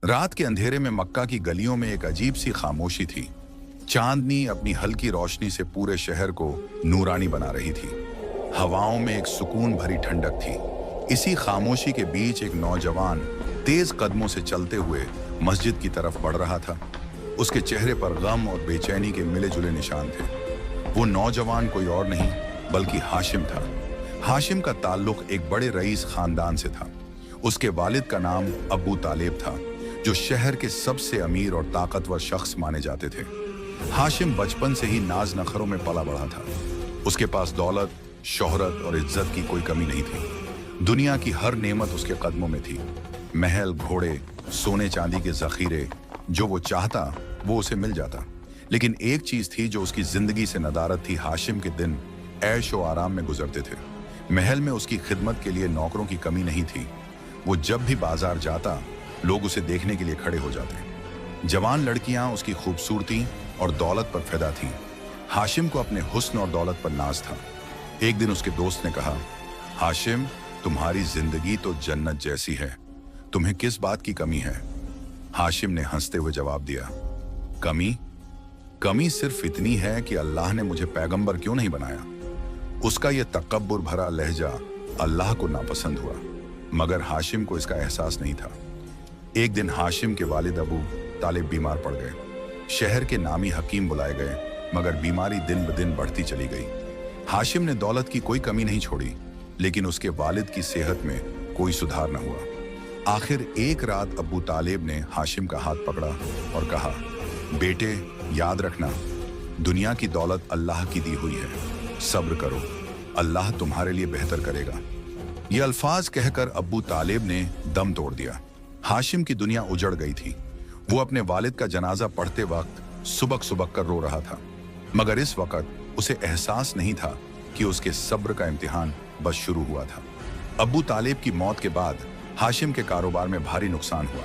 रात के अंधेरे में मक्का की गलियों में एक अजीब सी खामोशी थी। चांदनी अपनी हल्की रोशनी से पूरे शहर को नूरानी बना रही थी। हवाओं में एक सुकून भरी ठंडक थी। इसी खामोशी के बीच एक नौजवान तेज कदमों से चलते हुए मस्जिद की तरफ बढ़ रहा था। उसके चेहरे पर गम और बेचैनी के मिले जुले निशान थे। वो नौजवान कोई और नहीं बल्कि हाशिम था। हाशिम का ताल्लुक एक बड़े रईस खानदान से था। उसके वालिद का नाम अबू तालिब था, जो शहर के सबसे अमीर और ताकतवर शख्स माने जाते थे। हाशिम बचपन से ही नाज नखरों में पला बढ़ा था। उसके पास दौलत, शोहरत और इज्जत की कोई कमी नहीं थी। दुनिया की हर नेमत उसके कदमों में थी। महल, घोड़े, सोने चांदी के जखीरे, जो वो चाहता वो उसे मिल जाता। लेकिन एक चीज थी जो उसकी जिंदगी से नदारत थी। हाशिम के दिन ऐश और आराम में गुजरते थे। महल में उसकी खिदमत के लिए नौकरों की कमी नहीं थी। वो जब भी बाजार जाता लोग उसे देखने के लिए खड़े हो जाते। जवान लड़कियां उसकी खूबसूरती और दौलत पर फिदा थीं। हाशिम को अपने हुस्न और दौलत पर नाज था। एक दिन उसके दोस्त ने कहा, हाशिम, तुम्हारी जिंदगी तो जन्नत जैसी है, तुम्हें किस बात की कमी है? हाशिम ने हंसते हुए जवाब दिया, कमी सिर्फ इतनी है कि अल्लाह ने मुझे पैगंबर क्यों नहीं बनाया। उसका यह तकब्बुर भरा लहजा अल्लाह को नापसंद हुआ, मगर हाशिम को इसका एहसास नहीं था। एक दिन हाशिम के वालिद अबू तालिब बीमार पड़ गए। शहर के नामी हकीम बुलाए गए, मगर बीमारी दिन ब दिन बढ़ती चली गई। हाशिम ने दौलत की कोई कमी नहीं छोड़ी, लेकिन उसके वालिद की सेहत में कोई सुधार न हुआ। आखिर एक रात अबू तालिब ने हाशिम का हाथ पकड़ा और कहा, बेटे, याद रखना, दुनिया की दौलत अल्लाह की दी हुई है, सब्र करो, अल्लाह तुम्हारे लिए बेहतर करेगा। ये अल्फाज कहकर अबू तालिब ने दम तोड़ दिया। हाशिम की दुनिया उजड़ गई थी। वो अपने वालिद का जनाजा पढ़ते वक्त सुबक सुबक कर रो रहा था, मगर इस वक्त उसे एहसास नहीं था कि उसके सब्र का इम्तिहान बस शुरू हुआ था। अबू तालिब की मौत के बाद हाशिम के कारोबार में भारी नुकसान हुआ।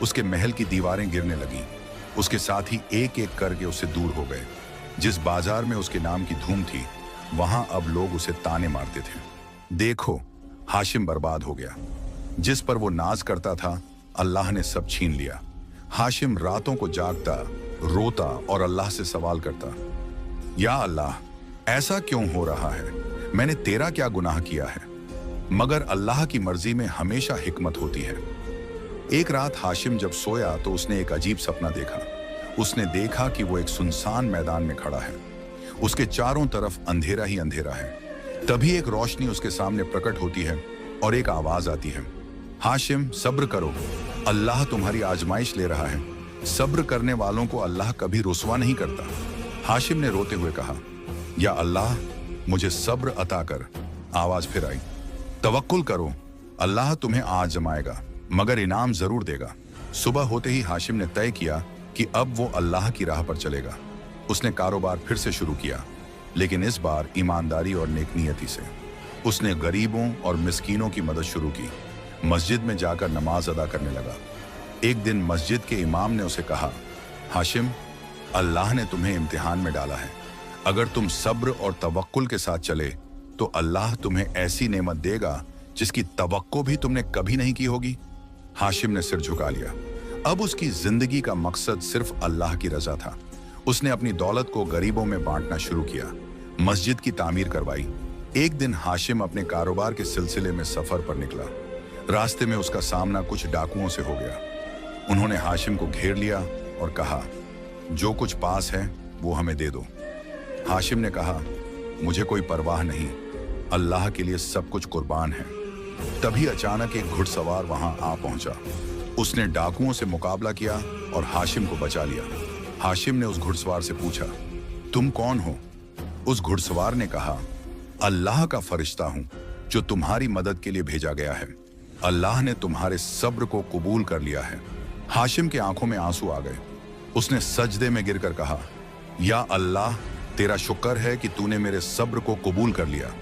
उसके महल की दीवारें गिरने लगीं। उसके साथ ही एक एक करके उससे दूर हो गए। जिस बाजार में उसके नाम की धूम थी, वहां अब लोग उसे ताने मारते थे। देखो, हाशिम बर्बाद हो गया। जिस पर वो नाज करता था, अल्लाह ने सब छीन लिया। हाशिम रातों को जागता, रोता और अल्लाह से सवाल करता, या अल्लाह, ऐसा क्यों हो रहा है? मैंने तेरा क्या गुनाह किया है? मगर अल्लाह की मर्जी में हमेशा हिकमत होती है। एक रात हाशिम जब सोया तो उसने एक अजीब सपना देखा। उसने देखा कि वो एक सुनसान मैदान में खड़ा है। उसके चारों तरफ अंधेरा ही अंधेरा है। तभी एक रोशनी उसके सामने प्रकट होती है और एक आवाज आती है, हाशिम, सब्र करो, अल्लाह तुम्हारी आजमाइश ले रहा है। सब्र करने वालों को अल्लाह कभी रुसवा नहीं करता। हाशिम ने रोते हुए कहा, या अल्लाह, मुझे सब्र अता कर। आवाज फिर आई, तवक्कुल करो, अल्लाह तुम्हें आजमाएगा, मगर इनाम जरूर देगा। सुबह होते ही हाशिम ने तय किया कि अब वो अल्लाह की राह पर चलेगा। उसने कारोबार फिर से शुरू किया, लेकिन इस बार ईमानदारी और नेकनियती से। उसने गरीबों और मिस्कीनों की मदद शुरू की। मस्जिद में जाकर नमाज अदा करने लगा। एक दिन मस्जिद के इमाम ने उसे कहा, हाशिम, अल्लाह ने तुम्हें इम्तिहान में डाला है। अगर तुम सब्र और तवक्कुल के साथ चले तो अल्लाह तुम्हें ऐसी नेमत देगा जिसकी तवक्को भी तुमने कभी नहीं की होगी। हाशिम ने सिर झुका लिया। अब उसकी जिंदगी का मकसद सिर्फ अल्लाह की रजा था। उसने अपनी दौलत को गरीबों में बांटना शुरू किया, मस्जिद की तामीर करवाई। एक दिन हाशिम अपने कारोबार के सिलसिले में सफर पर निकला। रास्ते में उसका सामना कुछ डाकुओं से हो गया। उन्होंने हाशिम को घेर लिया और कहा, जो कुछ पास है वो हमें दे दो। हाशिम ने कहा, मुझे कोई परवाह नहीं, अल्लाह के लिए सब कुछ कुर्बान है। तभी अचानक एक घुड़सवार वहां आ पहुंचा। उसने डाकुओं से मुकाबला किया और हाशिम को बचा लिया। हाशिम ने उस घुड़सवार से पूछा, तुम कौन हो? उस घुड़सवार ने कहा, अल्लाह का फरिश्ता हूं जो तुम्हारी मदद के लिए भेजा गया है। अल्लाह ने तुम्हारे सब्र को कबूल कर लिया है। हाशिम के आंखों में आंसू आ गए। उसने सजदे में गिरकर कहा, या अल्लाह, तेरा शुक्र है कि तूने मेरे सब्र को कबूल कर लिया।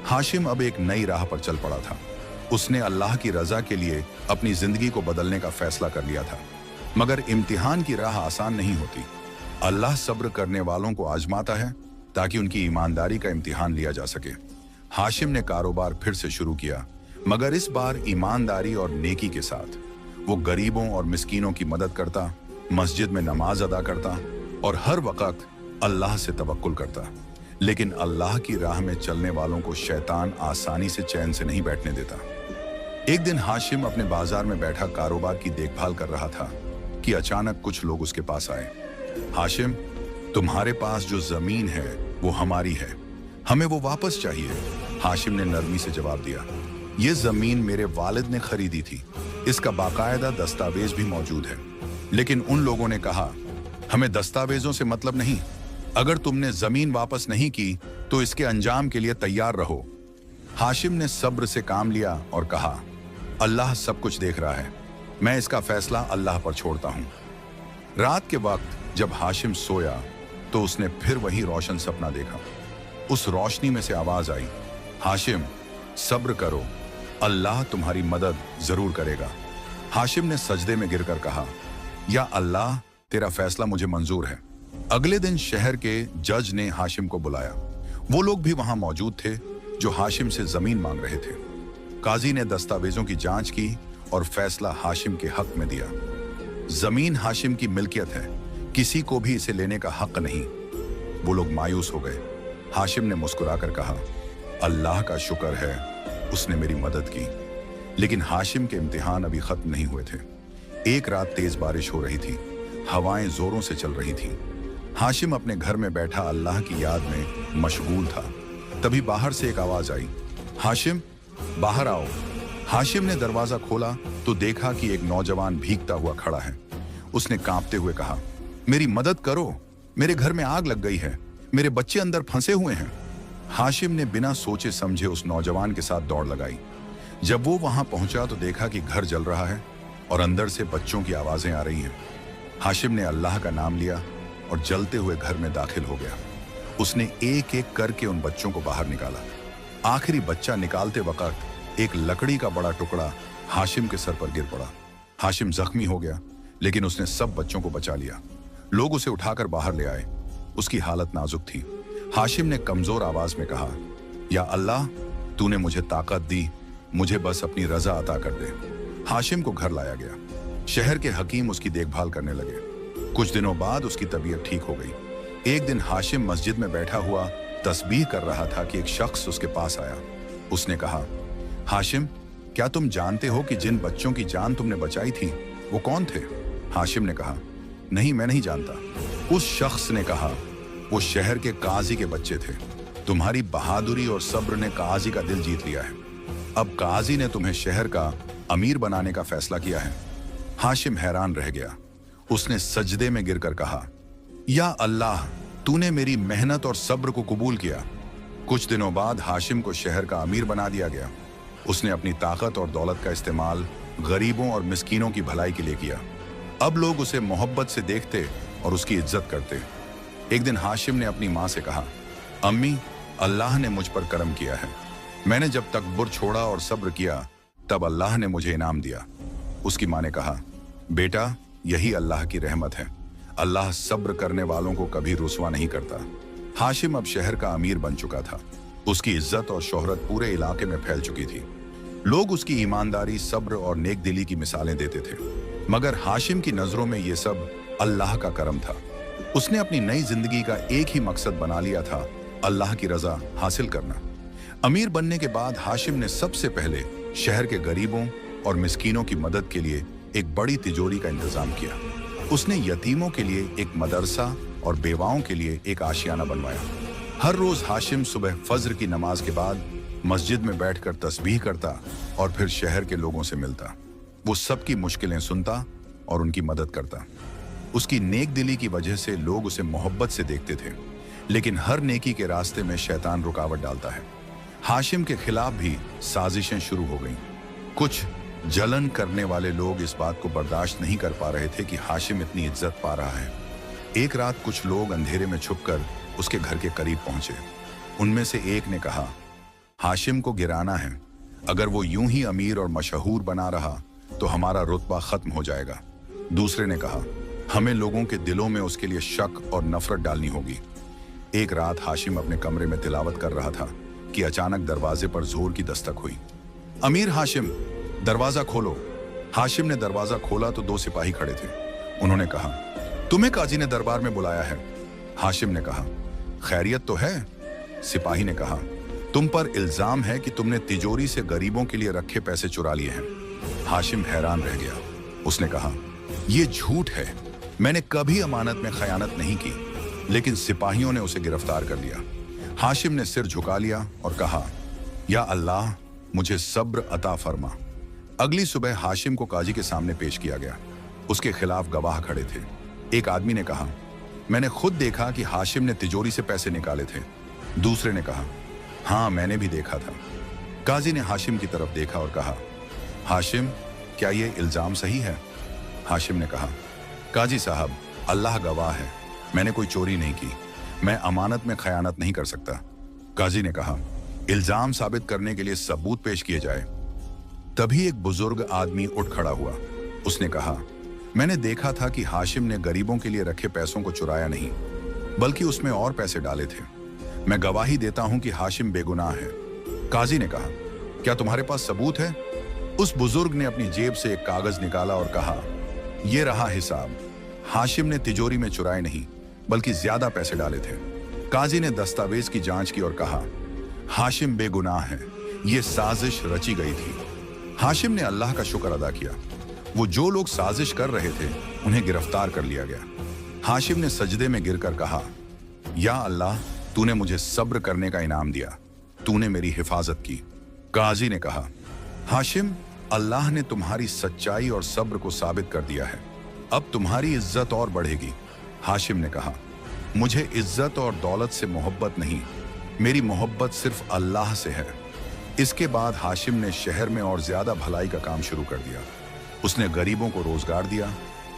हाशिम अब एक नई राह पर चल पड़ा था। उसने अल्लाह की रजा के लिए अपनी जिंदगी को बदलने का फैसला कर लिया था। मगर इम्तिहान की राह आसान नहीं होती। अल्लाह सब्र करने वालों को आजमाता है ताकि उनकी ईमानदारी का इम्तिहान लिया जा सके। हाशिम ने कारोबार फिर से शुरू किया, मगर इस बार ईमानदारी और नेकी के साथ। वो गरीबों और मिस्कीनों की मदद करता, मस्जिद में नमाज अदा करता और हर वक्त अल्लाह से तवक्कुल करता। लेकिन अल्लाह की राह में चलने वालों को शैतान आसानी से चैन से नहीं बैठने देता। एक दिन हाशिम अपने बाजार में बैठा कारोबार की देखभाल कर रहा था कि अचानक कुछ लोग उसके पास आए। हाशिम, तुम्हारे पास जो जमीन है वो हमारी है, हमें वो वापस चाहिए। हाशिम ने नरमी से जवाब दिया, ये जमीन मेरे वालिद ने खरीदी थी, इसका बाकायदा दस्तावेज भी मौजूद है। लेकिन उन लोगों ने कहा, हमें दस्तावेजों से मतलब नहीं, अगर तुमने जमीन वापस नहीं की तो इसके अंजाम के लिए तैयार रहो। हाशिम ने सब्र से काम लिया और कहा, अल्लाह सब कुछ देख रहा है, मैं इसका फैसला अल्लाह पर छोड़ता हूं। रात के वक्त जब हाशिम सोया तो उसने फिर वही रोशन सपना देखा। उस रोशनी में से आवाज आई, हाशिम सब्र करो, अल्लाह तुम्हारी मदद जरूर करेगा। हाशिम ने सजदे में गिरकर कहा, या अल्लाह, तेरा फैसला मुझे मंजूर है। अगले दिन शहर के जज ने हाशिम को बुलाया। वो लोग भी वहां मौजूद थे जो हाशिम से जमीन मांग रहे थे। काजी ने दस्तावेजों की जांच की और फैसला हाशिम के हक में दिया। जमीन हाशिम की मिल्कियत है, किसी को भी इसे लेने का हक नहीं। वो लोग मायूस हो गए। हाशिम ने मुस्कुराकर कहा, अल्लाह का शुक्र है, उसने मेरी मदद की। लेकिन हाशिम के इम्तिहान अभी खत्म नहीं हुए थे। एक रात तेज बारिश हो रही थी, हवाएं जोरों से चल रही थीं। हाशिम अपने घर में बैठा अल्लाह की याद में मशगूल था। तभी बाहर से एक आवाज आई, हाशिम बाहर आओ। हाशिम ने दरवाजा खोला तो देखा कि एक नौजवान भीगता हुआ खड़ा है। उसने कांपते हुए कहा, मेरी मदद करो, मेरे घर में आग लग गई है, मेरे बच्चे अंदर फंसे हुए हैं। हाशिम ने बिना सोचे समझे उस नौजवान के साथ दौड़ लगाई। जब वो वहां पहुंचा तो देखा कि घर जल रहा है और अंदर से बच्चों की आवाजें आ रही हैं। हाशिम ने अल्लाह का नाम लिया और जलते हुए घर में दाखिल हो गया। उसने एक एक करके उन बच्चों को बाहर निकाला। आखिरी बच्चा निकालते वक्त एक लकड़ी का बड़ा टुकड़ा हाशिम के सर पर गिर पड़ा। हाशिम जख्मी हो गया, लेकिन उसने सब बच्चों को बचा लिया। लोग उसे उठाकर बाहर ले आए। उसकी हालत नाजुक थी। हाशिम ने कमजोर आवाज में कहा, या अल्लाह, तूने मुझे ताकत दी, मुझे बस अपनी रजा अता कर दे। हाशिम को घर लाया गया। शहर के हकीम उसकी देखभाल करने लगे। कुछ दिनों बाद उसकी तबीयत ठीक हो गई। एक दिन हाशिम मस्जिद में बैठा हुआ तस्बीह कर रहा था कि एक शख्स उसके पास आया। उसने कहा, हाशिम, क्या तुम जानते हो कि जिन बच्चों की जान तुमने बचाई थी वो कौन थे? हाशिम ने कहा, नहीं, मैं नहीं जानता। उस शख्स ने कहा, वो शहर के काजी के बच्चे थे। तुम्हारी बहादुरी और सब्र ने काजी का दिल जीत लिया है। अब काजी ने तुम्हें शहर का अमीर बनाने का फैसला किया है। हाशिम हैरान रह गया। उसने सजदे में गिरकर कहा, या अल्लाह, तूने मेरी मेहनत और सब्र को कबूल किया। कुछ दिनों बाद हाशिम को शहर का अमीर बना दिया गया। उसने अपनी ताकत और दौलत का इस्तेमाल गरीबों और मिस्कीनों की भलाई के लिए किया। अब लोग उसे मोहब्बत से देखते और उसकी इज्जत करते। एक दिन हाशिम ने अपनी माँ से कहा, अम्मी, अल्लाह ने मुझ पर करम किया है। मैंने जब तकब्बुर छोड़ा और सब्र किया तब अल्लाह ने मुझे इनाम दिया। उसकी माँ ने कहा, बेटा, यही अल्लाह की रहमत है। अल्लाह सब्र करने वालों को कभी रुसवा नहीं करता। हाशिम अब शहर का अमीर बन चुका था। उसकी इज्जत और शोहरत पूरे इलाके में फैल चुकी थी। लोग उसकी ईमानदारी, सब्र और नेक दिली की मिसालें देते थे। मगर हाशिम की नजरों में ये सब अल्लाह का करम था। उसने अपनी नई जिंदगी का एक ही मकसद बना लिया था, अल्लाह की रजा हासिल करना। अमीर बनने के बाद हाशिम ने सबसे पहले शहर के गरीबों और मिस्कीनों की मदद के लिए एक बड़ी तिजोरी का इंतजाम किया। उसने यतीमों के लिए एक मदरसा और बेवाओं के लिए एक आशियाना बनवाया। हर रोज हाशिम सुबह फज्र की नमाज के बाद मस्जिद में बैठकर तस्बीह करता और फिर शहर के लोगों से मिलता। वो सबकी मुश्किलें सुनता और उनकी मदद करता। उसकी नेक दिली की वजह से लोग उसे मोहब्बत से देखते थे। लेकिन हर नेकी के रास्ते में शैतान रुकावट डालता है। हाशिम के खिलाफ भी साजिशें शुरू हो गईं। कुछ जलन करने वाले लोग इस बात को बर्दाश्त नहीं कर पा रहे थे कि हाशिम इतनी इज्जत पा रहा है। एक रात कुछ लोग अंधेरे में छुपकर उसके घर के करीब पहुंचे। उनमें से एक ने कहा, हाशिम को गिराना है। अगर वो यूं ही अमीर और मशहूर बना रहा तो हमारा रुतबा खत्म हो जाएगा। दूसरे ने कहा, हमें लोगों के दिलों में उसके लिए शक और नफरत डालनी होगी। एक रात हाशिम अपने कमरे में तिलावत कर रहा था कि अचानक दरवाजे पर जोर की दस्तक हुई। अमीर हाशिम, दरवाजा खोलो। हाशिम ने दरवाजा खोला तो 2 सिपाही खड़े थे। उन्होंने कहा, तुम्हें काजी ने दरबार में बुलाया है। हाशिम ने कहा, खैरियत तो है? सिपाही ने कहा, तुम पर इल्जाम है कि तुमने तिजोरी से गरीबों के लिए रखे पैसे चुरा लिए हैं। हाशिम हैरान रह गया। उसने कहा, यह झूठ है, मैंने कभी अमानत में खयानत नहीं की। लेकिन सिपाहियों ने उसे गिरफ्तार कर लिया। हाशिम ने सिर झुका लिया और कहा, या अल्लाह, मुझे सब्र अता फरमा। अगली सुबह हाशिम को काजी के सामने पेश किया गया। उसके खिलाफ गवाह खड़े थे। एक आदमी ने कहा, मैंने खुद देखा कि हाशिम ने तिजोरी से पैसे निकाले थे। दूसरे ने कहा, हाँ, मैंने भी देखा था। काजी ने हाशिम की तरफ देखा और कहा, हाशिम, क्या यह इल्जाम सही है? हाशिम ने कहा, काजी साहब, अल्लाह गवाह है, मैंने कोई चोरी नहीं की। मैं अमानत में खयानत नहीं कर सकता। काजी ने कहा, इल्जाम साबित करने के लिए सबूत पेश किए जाए। तभी एक बुजुर्ग आदमी उठ खड़ा हुआ। उसने कहा, मैंने देखा था कि हाशिम ने गरीबों के लिए रखे पैसों को चुराया नहीं, बल्कि उसमें और पैसे डाले थे। मैं गवाही देता हूं कि हाशिम बेगुनाह है। काजी ने कहा, क्या तुम्हारे पास सबूत है? उस बुजुर्ग ने अपनी जेब से एक कागज निकाला और कहा, यह रहा हिसाब। हाशिम ने तिजोरी में चुराए नहीं, बल्कि ज्यादा पैसे डाले थे। काजी ने दस्तावेज की जांच की और कहा, हाशिम बेगुनाह है, यह साजिश रची गई थी। हाशिम ने अल्लाह का शुक्र अदा किया। वो जो लोग साजिश कर रहे थे उन्हें गिरफ्तार कर लिया गया। हाशिम ने सजदे में गिरकर कहा, या अल्लाह, तूने मुझे सब्र करने का इनाम दिया, तूने मेरी हिफाजत की। काजी ने कहा, हाशिम, अल्लाह ने तुम्हारी सच्चाई और सब्र को साबित कर दिया है, अब तुम्हारी इज्जत और बढ़ेगी। हाशिम ने कहा, मुझे इज्जत और दौलत से मोहब्बत नहीं, मेरी मोहब्बत सिर्फ अल्लाह से है। इसके बाद हाशिम ने शहर में और ज्यादा भलाई का काम शुरू कर दिया। उसने गरीबों को रोजगार दिया,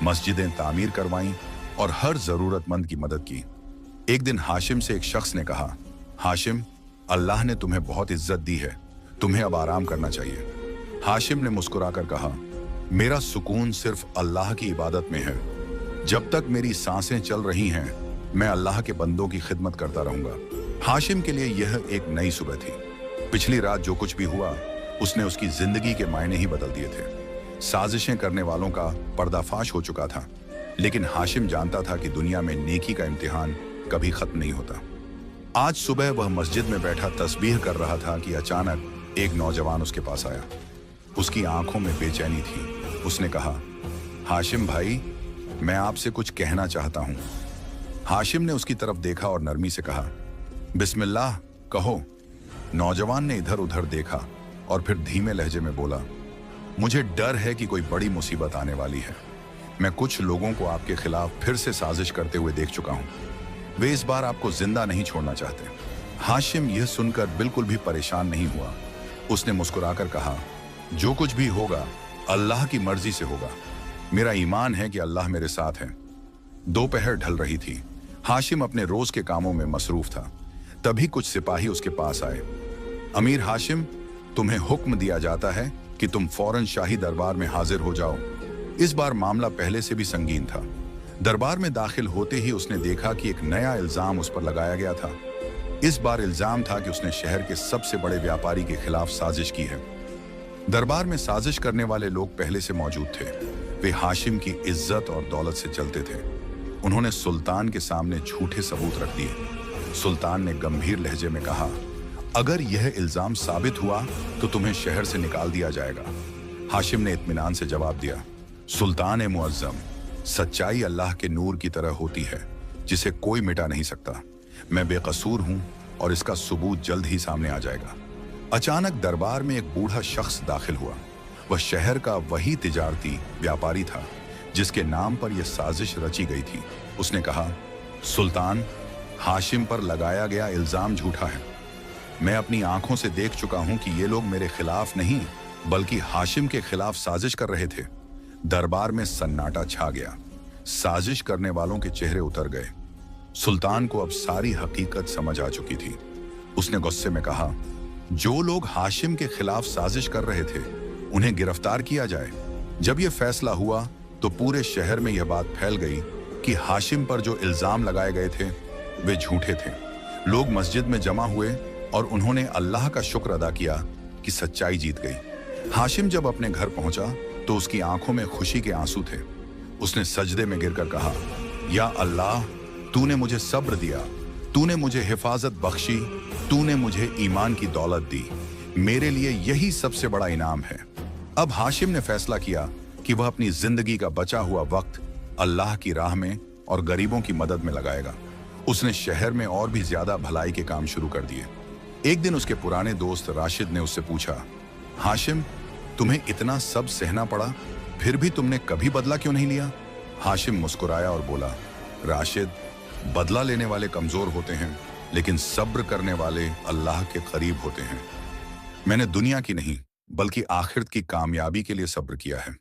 मस्जिदें तामीर करवाईं और हर जरूरतमंद की मदद की। एक दिन हाशिम से एक शख्स ने कहा, हाशिम, अल्लाह ने तुम्हें बहुत इज्जत दी है, तुम्हें अब आराम करना चाहिए। हाशिम ने मुस्कुराकर कहा, मेरा सुकून सिर्फ अल्लाह की इबादत में है। जब तक मेरी सांसें चल रही हैं, मैं अल्लाह के बंदों की खिदमत करता रहूंगा। हाशिम के लिए यह एक नई सुबह थी। पिछली रात जो कुछ भी हुआ, उसने उसकी जिंदगी के मायने ही बदल दिए थे। साजिशें करने वालों का पर्दाफाश हो चुका था, लेकिन हाशिम जानता था कि दुनिया में नेकी का इम्तिहान कभी खत्म नहीं होता। आज सुबह वह मस्जिद में बैठा तस्बीह कर रहा था कि अचानक एक नौजवान उसके पास आया। उसकी आंखों में बेचैनी थी। उसने कहा, हाशिम भाई, मैं आपसे कुछ कहना चाहता हूं। हाशिम ने उसकी तरफ देखा और नरमी से कहा, बिस्मिल्लाह, कहो। नौजवान ने इधर उधर देखा और फिर धीमे लहजे में बोला, मुझे डर है कि कोई बड़ी मुसीबत आने वाली है। मैं कुछ लोगों को आपके खिलाफ फिर से साजिश करते हुए देख चुका हूं। वे इस बार आपको जिंदा नहीं छोड़ना चाहते। हाशिम यह सुनकर बिल्कुल भी परेशान नहीं हुआ। उसने मुस्कुराकर कहा, जो कुछ भी होगा अल्लाह की मर्जी से होगा। मेरा ईमान है कि अल्लाह मेरे साथ है। दोपहर ढल रही थी। हाशिम अपने रोज के कामों में मसरूफ था। तभी कुछ सिपाही उसके पास आए। अमीर हाशिम, तुम्हें हुक्म दिया जाता है कि तुम फौरन शाही दरबार में हाजिर हो जाओ। इस बार मामला पहले से भी संगीन था। दरबार में दाखिल होते ही उसने देखा कि एक नया इल्जाम उस पर लगाया गया था। इस बार इल्जाम था कि उसने शहर के सबसे बड़े व्यापारी के खिलाफ साजिश की है। दरबार में साजिश करने वाले लोग पहले से मौजूद थे। वे हाशिम की इज्जत और दौलत से चलते थे। उन्होंने सुल्तान के सामने झूठे सबूत रख दिए। सुल्तान ने गंभीर लहजे में कहा, अगर यह इल्जाम साबित हुआ तो तुम्हें शहर से निकाल दिया जाएगा। हाशिम ने इत्मीनान से जवाब दिया, सुल्तान मुअज्जम, सच्चाई अल्लाह के नूर की तरह होती है जिसे कोई मिटा नहीं सकता। मैं बेकसूर हूं और इसका सबूत जल्द ही सामने आ जाएगा। अचानक दरबार में एक बूढ़ा शख्स दाखिल हुआ। वह शहर का वही तिजारती व्यापारी था जिसके नाम पर यह साजिश रची गई थी। उसने कहा, सुल्तान, हाशिम पर लगाया गया इल्जाम झूठा है। मैं अपनी आंखों से देख चुका हूं कि ये लोग मेरे खिलाफ नहीं बल्कि हाशिम के खिलाफ साजिश कर रहे थे। दरबार में सन्नाटा छा गया। साजिश करने वालों के चेहरे उतर गए। सुल्तान को अब सारी हकीकत समझ आ चुकी थी। उसने गुस्से में कहा, जो लोग हाशिम के खिलाफ साजिश कर रहे थे उन्हें गिरफ्तार किया जाए। जब यह फैसला हुआ तो पूरे शहर में यह बात फैल गई कि हाशिम पर जो इल्जाम लगाए गए थे वे झूठे थे। लोग मस्जिद में जमा हुए और उन्होंने अल्लाह का शुक्र अदा किया कि सच्चाई जीत गई। हाशिम जब अपने घर पहुंचा तो उसकी आंखों में खुशी के आंसू थे। उसने सजदे में गिरकर कहा, या अल्लाह, तूने मुझे सब्र दिया, तूने मुझे हिफाजत बख्शी, तूने मुझे ईमान की दौलत दी। मेरे लिए यही सबसे बड़ा इनाम है। अब हाशिम ने फैसला किया कि वह अपनी जिंदगी का बचा हुआ वक्त अल्लाह की राह में और गरीबों की मदद में लगाएगा। उसने शहर में और भी ज्यादा भलाई के काम शुरू कर दिए। एक दिन उसके पुराने दोस्त राशिद ने उससे पूछा, हाशिम, तुम्हें इतना सब सहना पड़ा, फिर भी तुमने कभी बदला क्यों नहीं लिया? हाशिम मुस्कुराया और बोला, राशिद, बदला लेने वाले कमजोर होते हैं, लेकिन सब्र करने वाले अल्लाह के करीब होते हैं। मैंने दुनिया की नहीं, बल्कि आखिरत की कामयाबी के लिए सब्र किया है।